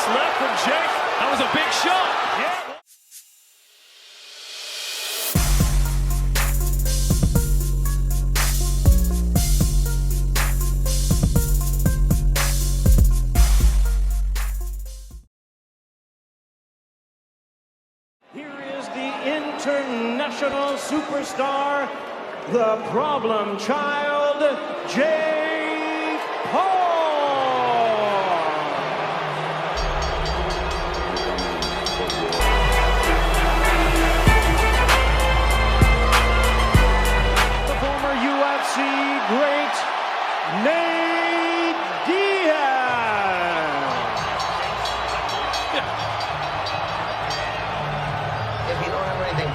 nice left from Jake. That was a big shot. Yeah. Here is the international superstar, the problem child, Jakepaul. The former UFC great, Diaz. If you don't have anything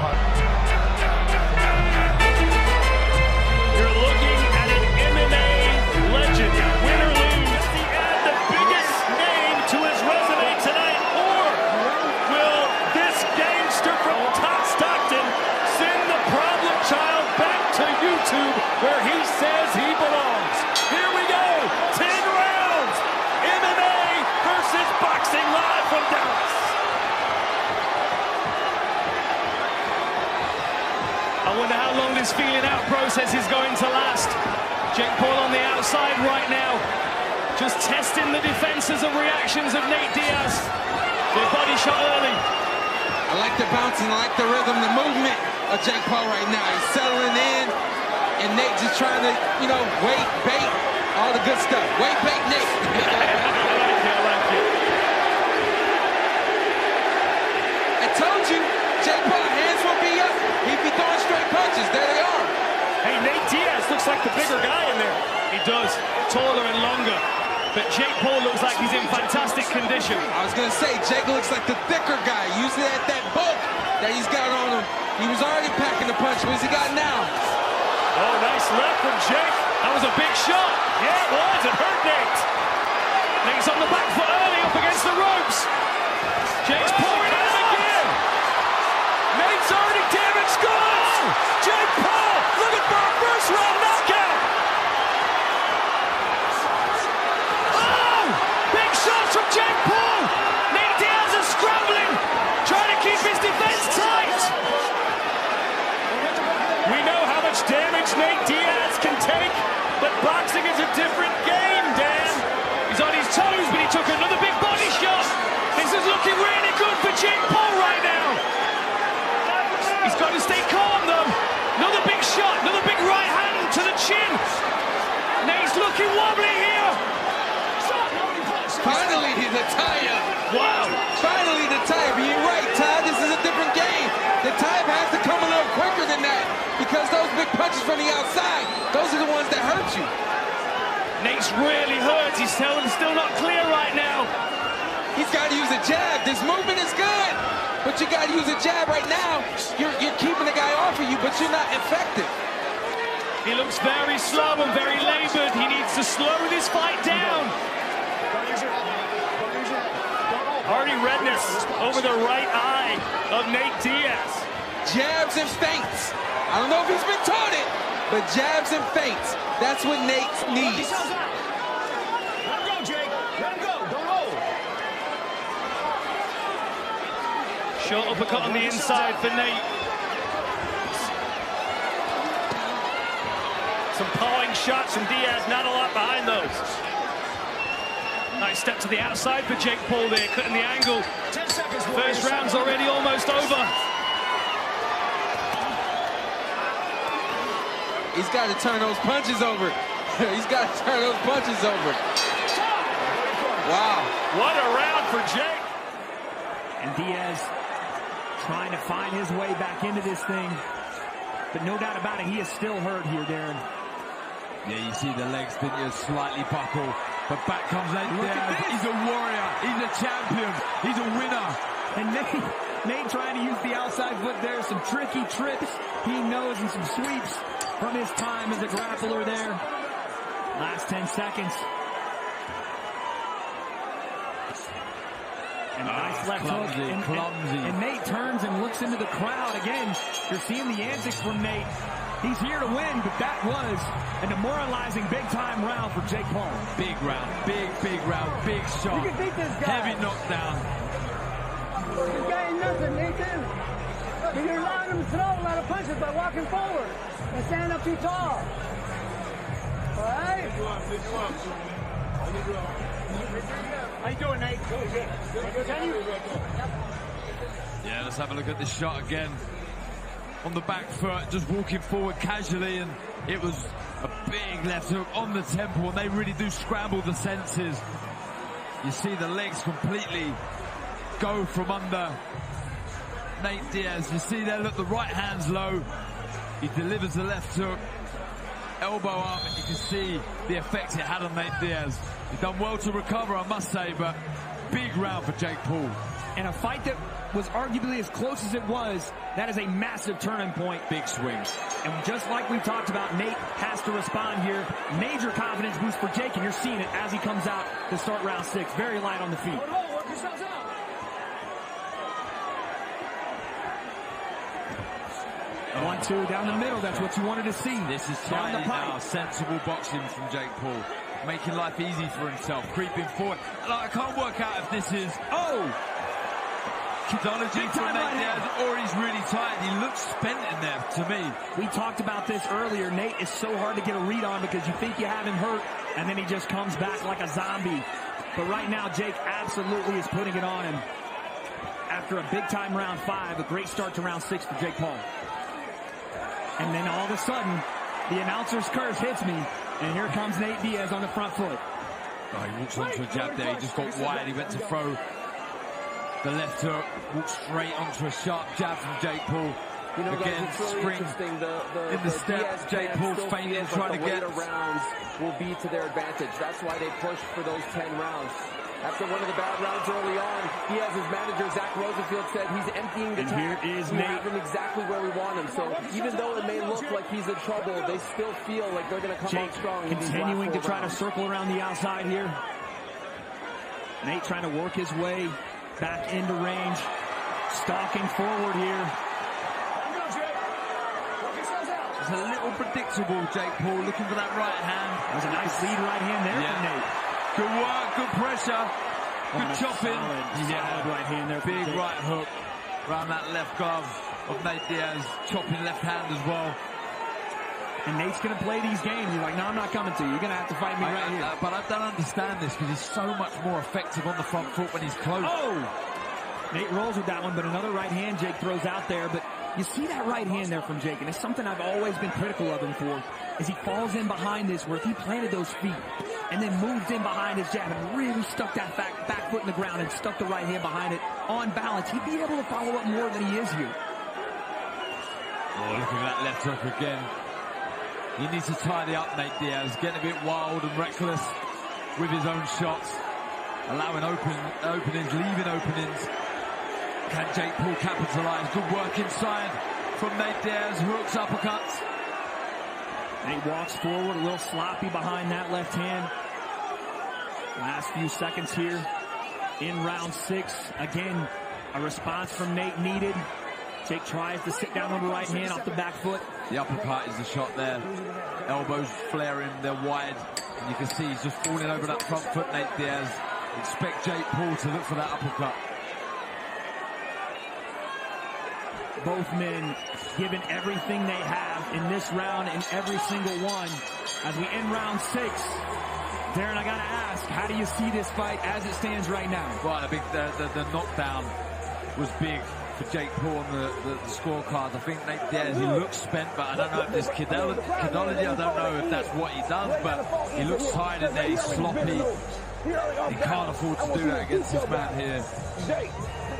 You're looking at an MMA legend, win or lose. Does he add the biggest name to his resume tonight, or will this gangster from Stockton send the problem child back to YouTube where he says he belongs? Here we go, 10 rounds, MMA versus boxing live from Dallas. I wonder how long this feeling out process is going to last. Jakepaul on the outside right now, just testing the defenses and reactions of Nate Diaz. Their body shot early. I like the bouncing, I like the rhythm, the movement of Jakepaul right now. He's settling in, and Nate just trying to, wait, bait, all the good stuff. Wait, bait, Nate. I like it. I told you, Jakepaul, hands will be up. He'd be throwing straight punches. There they are. Hey, Nate Diaz looks like the bigger guy in there. He does, taller and longer. But Jakepaul looks like he's in fantastic condition. I was going to say, Jake looks like the thicker guy. Usually at that bulk that he's got on him. He was already packing the punch. What's he got now? Oh, nice left from Jake. That was a big shot. Yeah, it was. It hurt Nate. Nate's on the back foot early up against the ropes. Jake's pouring in again. Nate's already damaged goods. Jakepaul looking for a first round knockout. Oh, big shots from Jakepaul. Nate Diaz is scrambling, trying to keep his defense tight. We know how much damage Nate Diaz can take, but boxing is a different game, Dan. He's on his toes, but he took another big body shot. This is looking really good for Jakepaul right now. He's got to stay calm, though. Another big shot, another big right hand to the chin. Nate's looking wobbly here. Finally, the tie-up. Wow. Finally, the tie-up. You're right, Ty. This is a different game. The tie-up has to come a little quicker than that because those big punches from the outside, those are the ones that hurt you. Nate's really hurt. He's still not clear right now. He's got to use a jab. This movement is good, but you got to use a jab right now. You're keeping the guy off of you, but you're not effective. He looks very slow and very labored. He needs to slow this fight down. Already redness over the right eye of Nate Diaz. Jabs and feints. I don't know if he's been taught it, but jabs and feints. That's what Nate needs. Let him go, Jake. Let him go. Don't roll. Short uppercut on the inside for Nate. Some pawing shots from Diaz, not a lot behind those. Nice step to the outside for Jakepaul there, cutting the angle. 10 seconds. First round's already almost over. He's got to turn those punches over. He's got to turn those punches over. Wow. What a round for Jake. And Diaz trying to find his way back into this thing. But no doubt about it, he is still hurt here, Darren. Yeah, you see the legs, didn't you? Slightly buckle. But back comes Nate Diaz. He's a warrior. He's a champion. He's a winner. And Nate trying to use the outside foot there. Some tricky trips he knows and some sweeps from his time as a grappler there. Last 10 seconds. And a nice left hook. And Nate turns and looks into the crowd. Again, you're seeing the antics from Nate. He's here to win, but that was a demoralizing big-time round for Jake Paul. Big round, big round, big shot. You can beat this guy. Heavy knockdown. This guy ain't nothing, Nathan. But you're allowing him to throw a lot of punches by walking forward and standing up too tall. All right? How you doing, Nate? Good. Can you? Yeah, let's have a look at this shot again. On the back foot, just walking forward casually, and it was a big left hook on the temple, and they really do scramble the senses. You see the legs completely go from under Nate Diaz. You see there, look, the right hand's low. He delivers the left hook, elbow up, and you can see the effect it had on Nate Diaz. He's done well to recover, I must say, but big round for Jake Paul. And a fight that was arguably as close as it was, that is a massive turning point. Big swing. And just like we talked about, Nate has to respond here. Major confidence boost for Jake, and you're seeing it as he comes out to start round 6. Very light on the feet. Work yourselves out. 1-2 down the middle. That's what you wanted to see. This is down the tidy now. Sensible boxing from Jake Paul. Making life easy for himself. Creeping forward. Like, I can't work out if this is... Kidology from Nate Diaz, or he's really tired. He looks spent in there to me. We talked about this earlier. Nate is so hard to get a read on because you think you have him hurt, and then he just comes back like a zombie. But right now, Jake absolutely is putting it on him. After a big-time round 5, a great start to round 6 for Jake Paul. And then all of a sudden, the announcer's curse hits me, and here comes Nate Diaz on the front foot. Oh, he walks onto a jab there. He just got wide. He went to throw the left hook, walked straight onto a sharp jab from Jake Paul. You know, Again, guys, it's really spring interesting. in the step. Jake Paul's fainting, trying to get... The rounds will be to their advantage. That's why they pushed for those 10 rounds. After one of the bad rounds early on, Diaz's manager, Zach Rosenfield, said he's emptying the tank. Here is we Nate. have him exactly where we want him. So even though it may look like he's in trouble, they still feel like they're going to come Jake on strong. continuing to try to circle around the outside here. Nate trying to work his way back into range. Stalking forward here. It's a little predictable, Jake Paul, looking for that right hand. That was a nice lead right hand there from Nate. Good work, good pressure, good chopping. Solid right hand there. Big right hook around that left glove of Nate Diaz, chopping left hand as well. And Nate's going to play these games. He's like, no, I'm not coming to you. You're going to have to fight me right here. But I don't understand this because he's so much more effective on the front foot when he's close. Oh! Nate rolls with that one, but another right hand Jake throws out there. But you see that right hand there from Jake, and it's something I've always been critical of him for, is he falls in behind this, where if he planted those feet and then moved in behind his jab and really stuck that back foot in the ground and stuck the right hand behind it on balance, he'd be able to follow up more than he is here. Oh, look at that left hook again. He needs to tidy up, Nate Diaz, getting a bit wild and reckless with his own shots, allowing openings, leaving openings. Can Jake Paul capitalize? Good work inside from Nate Diaz, hooks, uppercuts. Nate walks forward, a little sloppy behind that left hand. Last few seconds here in round 6. Again, a response from Nate needed. Jake tries to sit down on the right hand off the back foot. The uppercut is the shot there. Elbows flaring, they're wide. And you can see he's just falling over that front foot, Nate Diaz. Expect Jake Paul to look for that uppercut. Both men giving everything they have in this round and every single one. As we end round 6, Darren, I gotta ask, how do you see this fight as it stands right now? Right, the knockdown was big for Jake Paul on the scorecards. I think Nate Diaz, he looks spent, but I don't know if this kidology, I don't know if that's what he does, but he looks tired in there, he's sloppy. He can't afford to do that against this man here.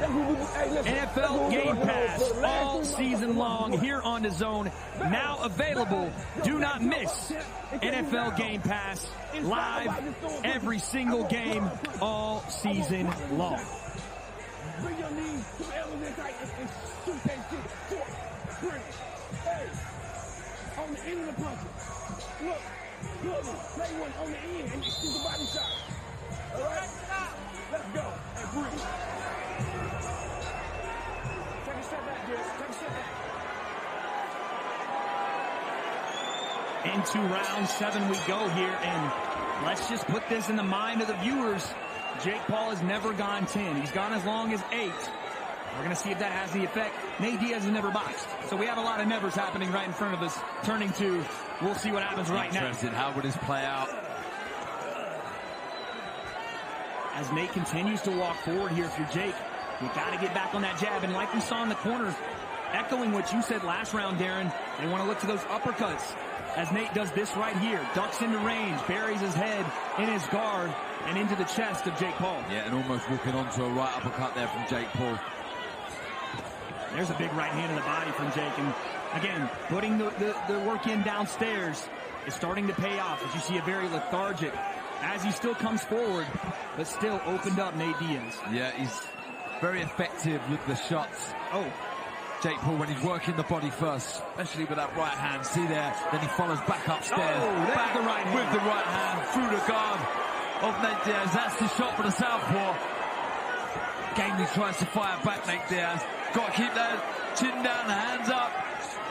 NFL Game Pass all season long here on the Zone. Now available. Do not miss NFL Game Pass live every single game all season long. Bring your knees to the elbows tight and shoot that shit. 4, 3. Hey, on the end of the punches. Look, play one on the end and shoot the body shot. All right? Let's go. And breathe. Take a step back, Diaz. Take a step back. into round 7 we go here, and let's just put this in the mind of the viewers. Jake Paul has never gone 10. He's gone as long as 8. We're going to see if that has the effect. Nate Diaz has never boxed. So we have a lot of nevers happening right in front of us, turning to, we'll see what happens right now. Interested, how would this play out? As Nate continues to walk forward here, if you're Jake, you got to get back on that jab. And like we saw in the corner, echoing what you said last round, Darren, they want to look to those uppercuts. As Nate does this right here, ducks into range, buries his head in his guard and into the chest of Jake Paul. Yeah, and almost walking onto a right uppercut there from Jake Paul. There's a big right hand in the body from Jake. And again, putting the work in downstairs is starting to pay off as you see a very lethargic, as he still comes forward, but still opened up Nate Diaz. Yeah, he's very effective with the shots. Oh, Jake Paul, when he's working the body first, especially with that right hand, see there, then he follows back upstairs, back the right hand. with the right hand through the guard of Nate Diaz. That's the shot for the southpaw. Gamely tries to fire back, Nate Diaz. Got to keep that chin down, the hands up.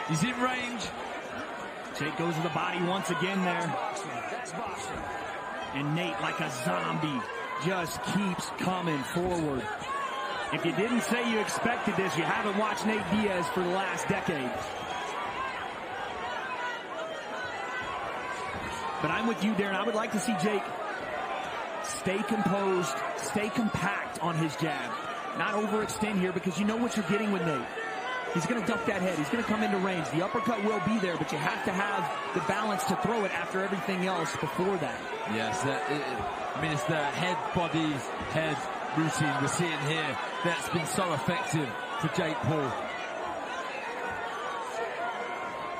He's in range. Jake goes to the body once again there. And Nate, like a zombie, just keeps coming forward. If you didn't say you expected this, you haven't watched Nate Diaz for the last decade. But I'm with you, Darren. I would like to see Jake stay composed, stay compact on his jab. Not overextend here, because you know what you're getting with Nate. He's going to duck that head. He's going to come into range. The uppercut will be there, but you have to have the balance to throw it after everything else before that. Yes, I mean, it's the head, body, head routine we're seeing here that's been so effective for Jake Paul.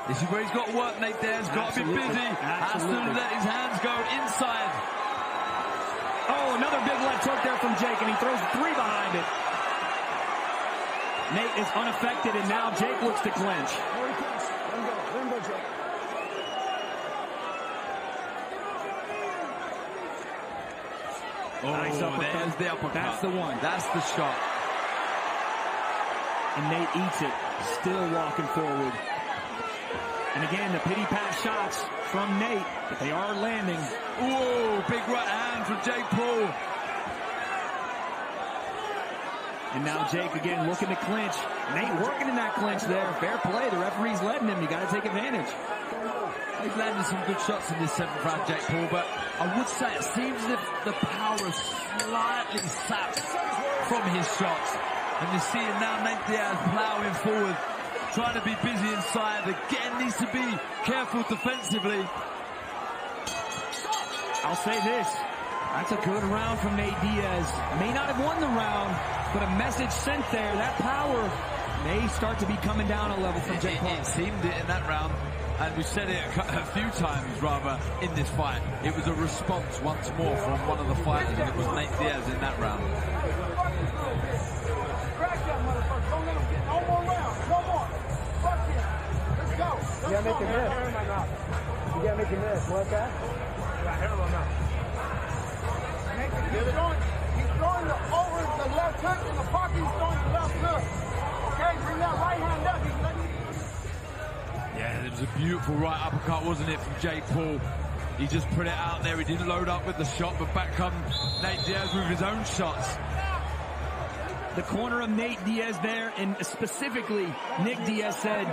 This is where he's got to work, Nate Diaz. Got to be busy. Has to let his hands go inside. Oh, another big left hook there from Jake, and he throws 3 behind it. Nate is unaffected, and now Jake looks to clinch. Let him go, Jake. Oh, Nice uppercut. there's the uppercut. That's the one. That's the shot. And Nate eats it, still walking forward. And again, the pity pat shots from Nate, but they are landing. Whoa, big right hand from Jake Paul. And now Jake again looking to clinch. Nate working in that clinch there. Fair play. The referee's letting him. You got to take advantage. He's landed some good shots in this 7th round, Jake Paul, but I would say it seems as if the power is slightly sapped from his shots. And you're seeing now Nate Diaz plowing forward, trying to be busy inside. Again, needs to be careful defensively. I'll say this. That's a good round from Nate Diaz. May not have won the round, but a message sent there. That power may start to be coming down a level from Jake Paul. It seemed it in that round. And we said it a few times, rather, in this fight. It was a response once more from one of the fighters, and it was Nate Diaz in that round. No more rounds. No more. Fuck him. Let's go. You gotta make him miss. You gotta make him miss. What's that? He's throwing over the left hook in the pocket. He's throwing the left hook. Okay, bring that right hand up. He's letting. Yeah, it was a beautiful right uppercut, wasn't it, from Jake Paul? He just put it out there. He didn't load up with the shot, but back comes Nate Diaz with his own shots. The corner of Nate Diaz there, and specifically, Nick Diaz said,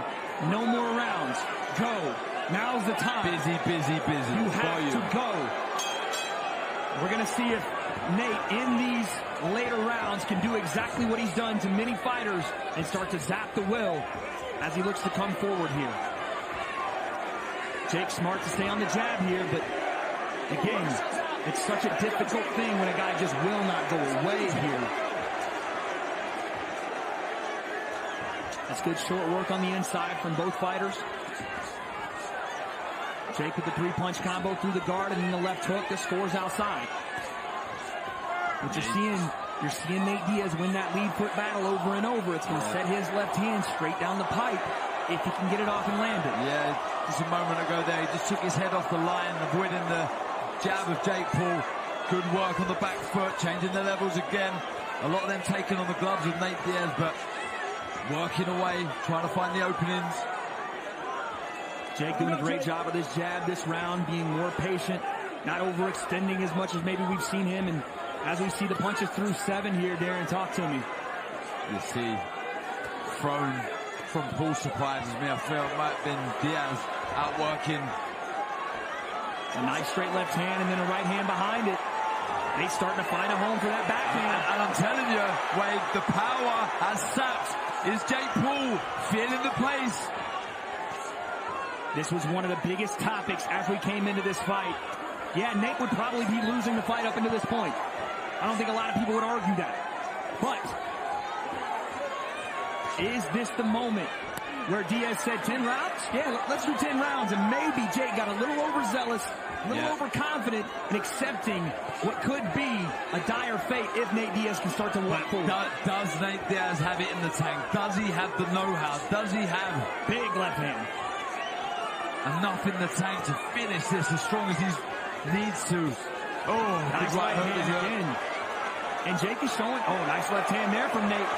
no more rounds. Go. Now's the time. Busy, busy, busy. You have to go. We're going to see if Nate, in these later rounds, can do exactly what he's done to many fighters and start to zap the will as he looks to come forward here. Jake's smart to stay on the jab here, but again, it's such a difficult thing when a guy just will not go away here. That's good short work on the inside from both fighters. Jake with the 3-punch combo through the guard and then the left hook that scores outside. But you're seeing Nate Diaz win that lead foot battle over and over. It's going to set his left hand straight down the pipe if he can get it off and land it. Yeah, just a moment ago there, he just took his head off the line, avoiding the jab of Jake Paul. Good work on the back foot, changing the levels again. A lot of them taken on the gloves of Nate Diaz, but working away, trying to find the openings. Jake doing a great job of this jab this round, being more patient, not overextending as much as maybe we've seen him. And as we see the punches through 7 here, Darren, talk to me. You see, thrown from Paul surprises me. I feel it might have been Diaz outworking. A nice straight left hand and then a right hand behind it. Nate's starting to find a home for that backhand. And I'm telling you, Wade, the power has sapped. Is Jake Paul feeling the pace? This was one of the biggest topics as we came into this fight. Yeah, Nate would probably be losing the fight up until this point. I don't think a lot of people would argue that. But is this the moment where Diaz said 10 rounds? Yeah, let's do 10 rounds. And maybe Jake got a little overzealous, a little overconfident in accepting what could be a dire fate if Nate Diaz can start to walk forward. Does Nate Diaz have it in the tank? Does he have the know-how? Does he have big left hand? Enough in the tank to finish this as strong as he needs to? Oh, nice right hand again. And Jake is showing, nice left hand there from Nate.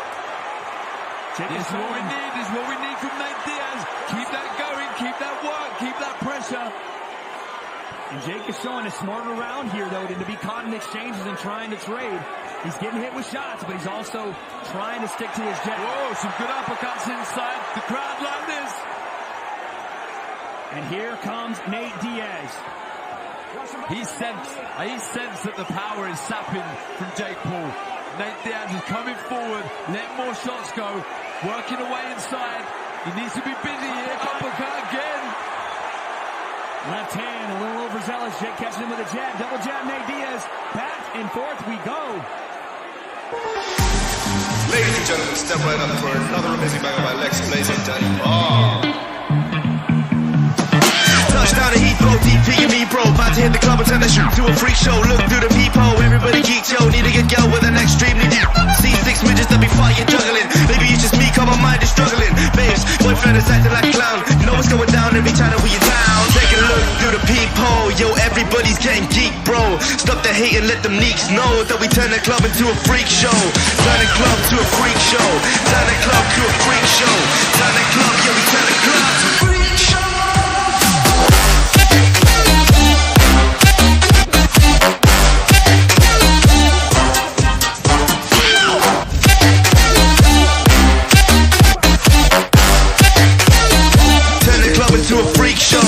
This is what we need. This is what we need from Nate Diaz. Keep that going. Keep that work. Keep that pressure. And Jake is showing a smarter round here, though, than to be caught in exchanges and trying to trade. He's getting hit with shots, but he's also trying to stick to his jab. Whoa, some good uppercuts inside. The crowd like this. And here comes Nate Diaz. He sensed that the power is sapping from Jake Paul. Nate Diaz is coming forward, letting more shots go, working away inside. He needs to be busy here. Uppercut again. Left hand, a little overzealous. Jake catching him with a jab. Double jab, Nate Diaz. Back and forth we go. Ladies and gentlemen, step right up for another amazing banger by Lex Blazing Jakepaul. Touchdown to Heathrow, DP and me, bro. About to hit the club and turn that shit to a freak show. Look through the peephole, everybody geek, yo. Need to get girl with an extreme need. See 6 midgets that be fighting, juggling. Maybe it's just me, cause my mind is struggling. Babes, boyfriend is acting like a clown. You know what's going down every time that we in town. Take a look through the peephole, yo. Everybody's getting geek, bro. Stop the hate and let them neeks know that we turn the club into a freak show. Turn the club to a freak show. Turn the club to a freak show. Turn the club, yeah, we turn the club to a freak show. To a freak show.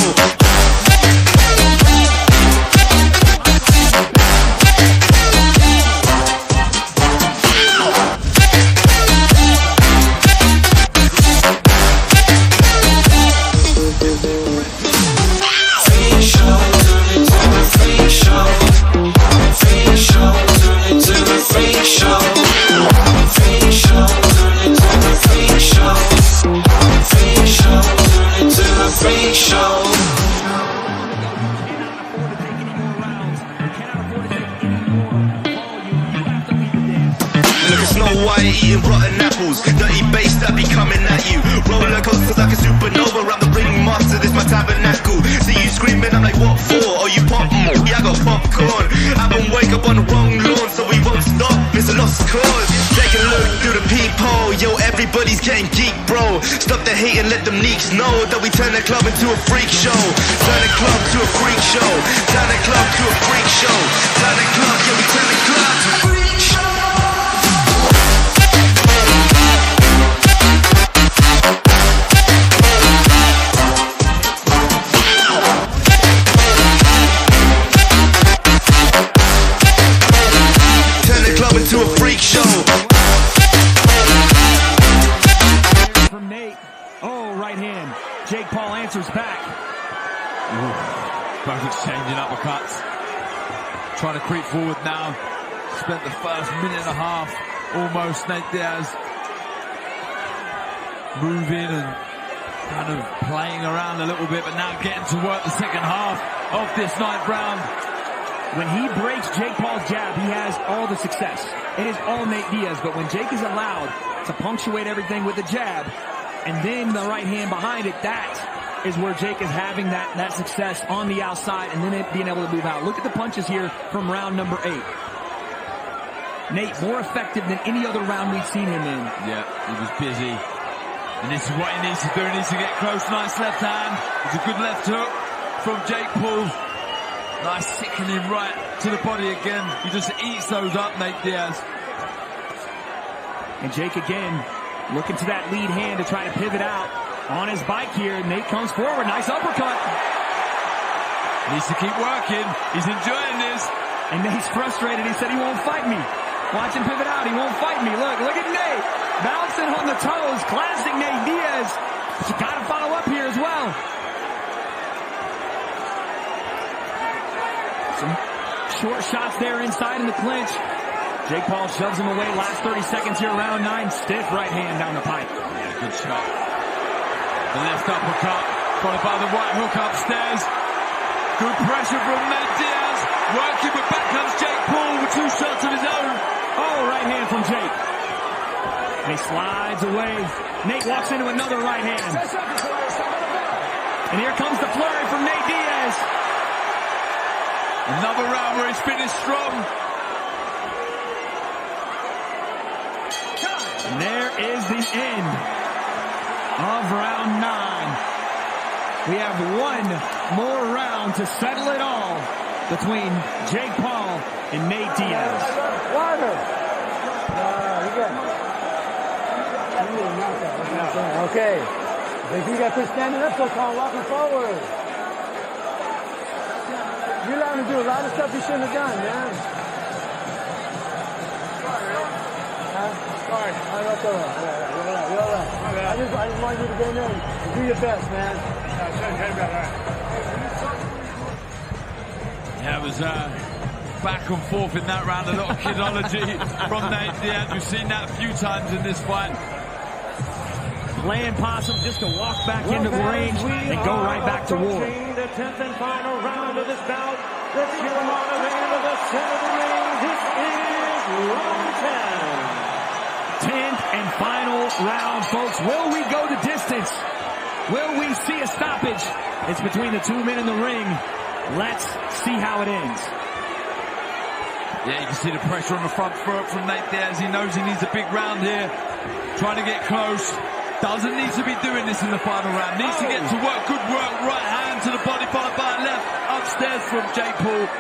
Eating rotten apples, dirty bass that be coming at you. Roller coasters like a supernova, I'm the ringmaster, this my tabernacle. See you screaming, I'm like, what for? Oh, you pop? Yeah, I got popcorn. I won't wake up on the wrong lawn, so we won't stop, it's a lost cause. Take a look through the peephole, yo, everybody's getting geek, bro. Stop the hate and let them neeks know that we turn the club into a freak show. Turn the club to a freak show. Turn the club to a freak show. Turn the club, yeah, we turn the club to a freak show. To a freak show. From Nate. Oh, right hand. Jake Paul answers back. Ooh, both exchanging uppercuts. Trying to creep forward now. Spent the first minute and a half almost. Nate Diaz moving and kind of playing around a little bit, but now getting to work the second half of this 9th round. When he breaks Jake Paul's jab, he has all the success. It is all Nate Diaz, but when Jake is allowed to punctuate everything with the jab and then the right hand behind it, that is where Jake is having that success on the outside and then being able to move out. Look at the punches here from round number 8. Nate, more effective than any other round we've seen him in. Yeah, he was busy. And this is what he needs to do. He needs to get close. Nice left hand. It's a good left hook from Jake Paul. Nice sickening right to the body again. He just eats those up, Nate Diaz. And Jake again looking to that lead hand to try to pivot out on his bike here. Nate comes forward. Nice uppercut. Needs to keep working. He's enjoying this. And Nate's frustrated. He said he won't fight me. Watch him pivot out. He won't fight me. Look at Nate. Bouncing on the toes. Classic Nate Diaz. But you got to follow up here as well. Some short shots there inside in the clinch. Jake Paul shoves him away. Last 30 seconds here, round 9. Stiff right hand down the pipe. Yeah, good shot. The left uppercut, followed by the right hook upstairs. Good pressure from Nate Diaz. Working, but back comes Jake Paul with 2 shots of his own. Oh, right hand from Jake. And he slides away. Nate walks into another right hand. And here comes the flurry from Nate Diaz. Another round where he's finished strong. And there is the end of round 9. We have one more round to settle it all between Jake Paul and Nate Diaz. Water. You got it. Okay. If you got to standing up, so call walking forward. You're allowed to do a lot of stuff you shouldn't have done, man. Sorry. That's all right. You're all right. I just want you to go in there and do your best, man. Yeah, it was back and forth in that round. A lot of kidology from Nate Diaz. We've seen that a few times in this fight. Playing possum just to walk back into the range and go right back to war. The 10th and final round of this bout. Let's hear him on the main of the center of the ring. This is round 10. 10th and final round, folks. Will we go the distance? Will we see a stoppage? It's between the 2 men in the ring. Let's see how it ends. Yeah, you can see the pressure on the front foot from Nate Diaz. He knows he needs a big round here. Trying to get close. Doesn't need to be doing this in the final round. Needs to get to work. Good work. Right hand to the body, followed by a left. Upstairs from Jake Paul.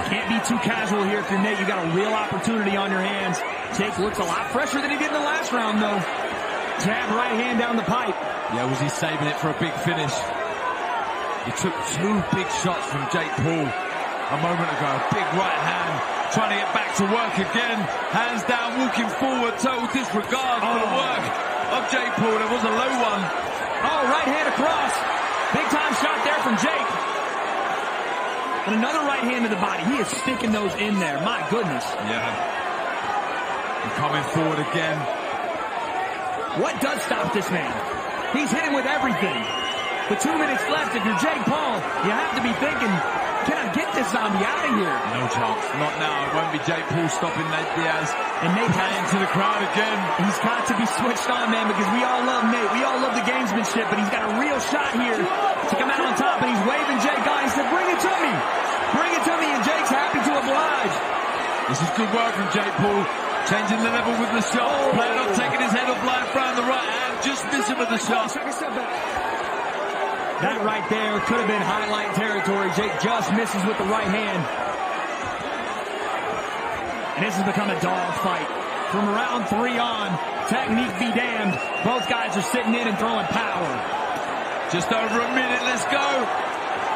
Can't be too casual here if you're Nate. You got a real opportunity on your hands. Jake looks a lot fresher than he did in the last round, though. Jab right hand down the pipe. Yeah, was he saving it for a big finish? He took 2 big shots from Jake Paul a moment ago. Big right hand, trying to get back to work again. Hands down, walking forward, total disregard for the work of Jake Paul. There was a low one. Oh, right hand across. Big time shot there from Jake. And another right hand to the body. He is sticking those in there. My goodness. Yeah. And coming forward again. What does stop this man? He's hitting with everything. With 2 minutes left, if you're Jake Paul, you have to be thinking, can I get this zombie out of here? No chance. Not now. It won't be Jake Paul stopping Nate Diaz. And Nate playing to the crowd again. He's got to be switched on, man, because we all love Nate. We all love the gamesmanship, but he's got a real shot here to come out on top, and he's waving Jake on. He said, bring it to me. Bring it to me, and Jake's happy to oblige. This is good work from Jake Paul. Changing the level with the shot. Playing off, taking his head off, blind front the right hand. Just missing with the shot. That right there could have been highlight territory. Jake just misses with the right hand. And this has become a dog fight. From round 3 on, technique be damned. Both guys are sitting in and throwing power. Just over a minute, let's go.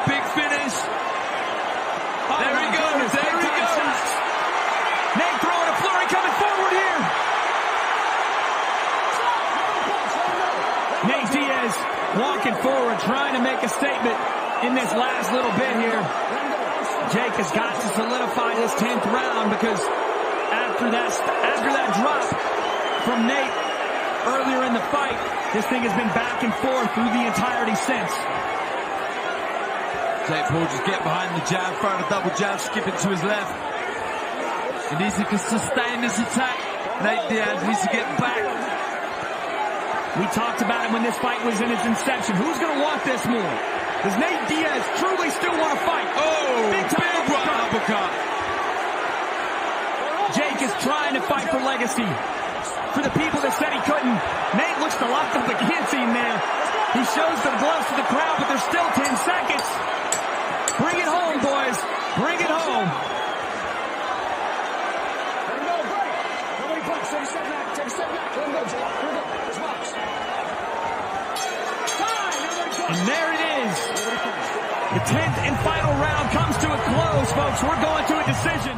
Big finish. Oh, there he goes, there he goes. Nate throwing a flurry coming forward here. Nate Diaz walking forward, trying to make a statement in this last little bit here. Jake has got to solidify this 10th round because after that drop from Nate earlier in the fight, this thing has been back and forth through the entirety since. Jake Paul just get behind the jab, throwing a double jab, skipping to his left. He needs to sustain this attack. Nate Diaz needs to get back. We talked about it when this fight was in its inception. Who's going to want this more? Does Nate Diaz truly still want to fight? Oh, big right uppercut. Jake is trying to fight for legacy. For the people that said he couldn't, Nate looks to to lock up the guillotine there. He shows the gloves to the crowd, but there's still 10 seconds. Bring it home, boys. Bring it home. There we go, break. Nobody punch. Take a step back. Take a step back. Let him go, Jake. Here we go. Let's box. Time. Everybody punch. And there it is. The 10th and final round comes to a close, folks. We're going to a decision.